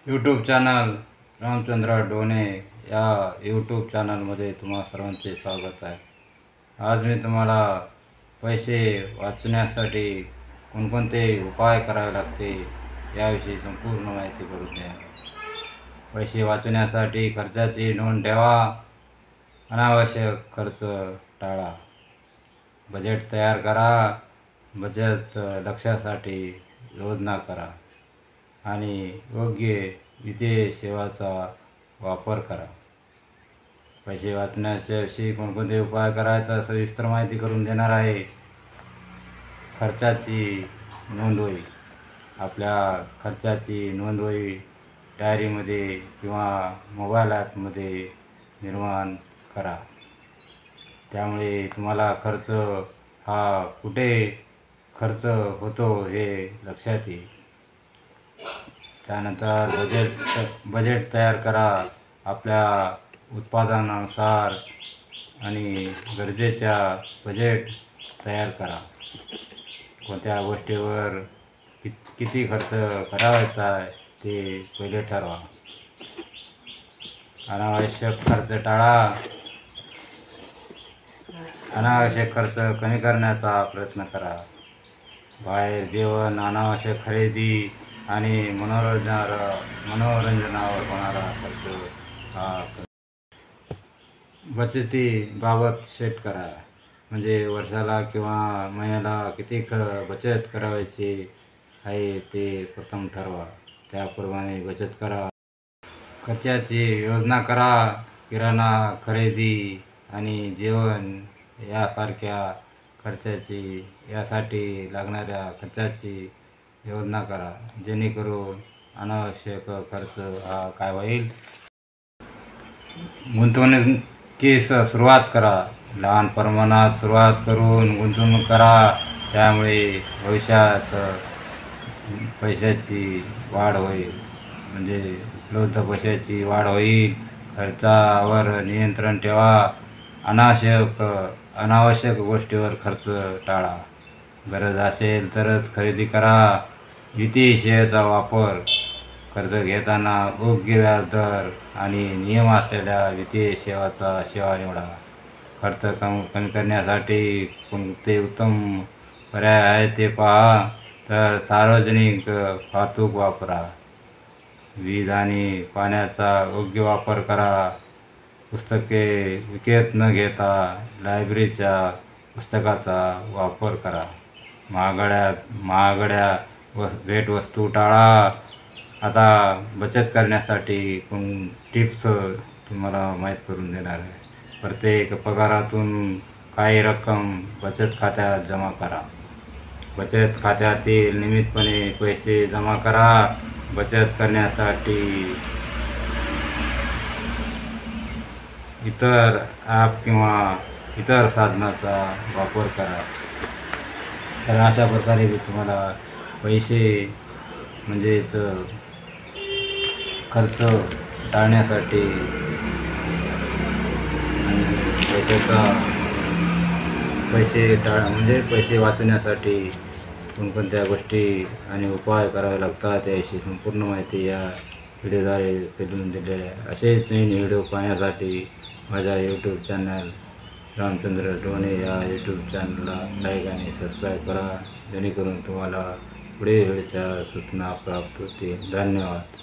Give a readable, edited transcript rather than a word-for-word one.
YouTube channel Ramchandra डोने या YouTube चॅनलमध्ये तुम्हा सर्वांचे स्वागत आहे। आज मी तुम्हाला पैसे वाचण्यासाठी कोणकोणते उपाय करावे लागते याविषयी संपूर्ण माहिती करून द्या। पैसे वाचण्यासाठी खर्चाची नोंद ठेवा, अनावश्यक खर्च टाळा, बजेट तयार करा, बचत लक्ष्यासाठी योजना करा आणि योग्य वित्तीय सेवांचा वापर करा। पैसे वाचण्याविषयी कोणकोणते उपाय करायचा सविस्तर माहिती करून देणार आहे। खर्चाची नोंदवही, आपल्या खर्चाची नोंदवही डायरीमध्ये किंवा मोबाईल ॲपमध्ये निर्माण करा। त्यामुळे तुम्हाला खर्च हा कुठे खर्च होतो हे लक्षात येईल। त्यानंतर बजेट तयार करा, आपल्या उत्पादनानुसार आणि गरजेच्या बजेट तयार करा। कोणत्या गोष्टीवर किती खर्च करायचा आहे ते पहिले ठरवा। अनावश्यक खर्च टाळा, अनावश्यक खर्च कमी करण्याचा प्रयत्न करा। बाहेर जेवण, अनावश्यक खरेदी आणि मनोरंजनावर होणारा खर्च हा बचतीबाबत सेट करा। म्हणजे वर्षाला किंवा महिन्याला किती बचत करायची आहे ते प्रथम ठरवा, त्याप्रमाणे बचत करा। खर्चाची योजना करा, किराणा खरेदी आणि जेवण यासारख्या यासाठी लागणाऱ्या खर्चाची योजना करा, जेणेकरून अनावश्यक खर्च हा काय होईल। गुंतवणुकीस सुरुवात करा, लहान प्रमाणात सुरुवात करून गुंतवणूक करा, त्यामुळे भविष्यात पैशाची वाढ होईल, म्हणजे उपलब्ध पैशाची वाढ होईल। खर्चावर नियंत्रण ठेवा, अनावश्यक गोष्टीवर खर्च टाळा, गरज असेल तरच खरेदी करा। वित्तीय सेवेचा वापर, कर्ज घेताना योग्य व्याजदर आणि नियम असलेल्या वित्तीय सेवा निवडा। खर्च कमी करण्यासाठी कोणते उत्तम पर्याय आहे ते पहा, तर सार्वजनिक वाहतूक वापरा, वीज आणि पाण्याचा योग्य वापर करा, पुस्तके विकत न घेता लायब्ररीच्या पुस्तकाचा वापर करा, महागड्या भेटवस्तू टाळा। आता बचत करण्यासाठी टिप्स तुम्हाला माहीत करून देणार आहे। प्रत्येक पगारातून काही रक्कम बचत खात्यात जमा करा, बचत खात्यातील नियमितपणे पैसे जमा करा। बचत करण्यासाठी इतर ॲप किंवा इतर साधनाचा वापर करा। तर अशा प्रकारे तुम्हाला पैसे म्हणजेच खर्च टाळण्यासाठी म्हणजे पैसे वाचण्यासाठी कोणकोणत्या गोष्टी आणि उपाय करावे लागतात याविषयी संपूर्ण माहिती या व्हिडिओद्वारे करून दिलेली आहे। असेच नवीन व्हिडिओ पाहण्यासाठी माझ्या यूट्यूब चॅनल रामचंद्र डोने या यूट्यूब चॅनलला लाईक आणि सबस्क्राईब करा, जेणेकरून तुम्हाला पुढे व्हिडिओच्या सूचना प्राप्त होतील। धन्यवाद।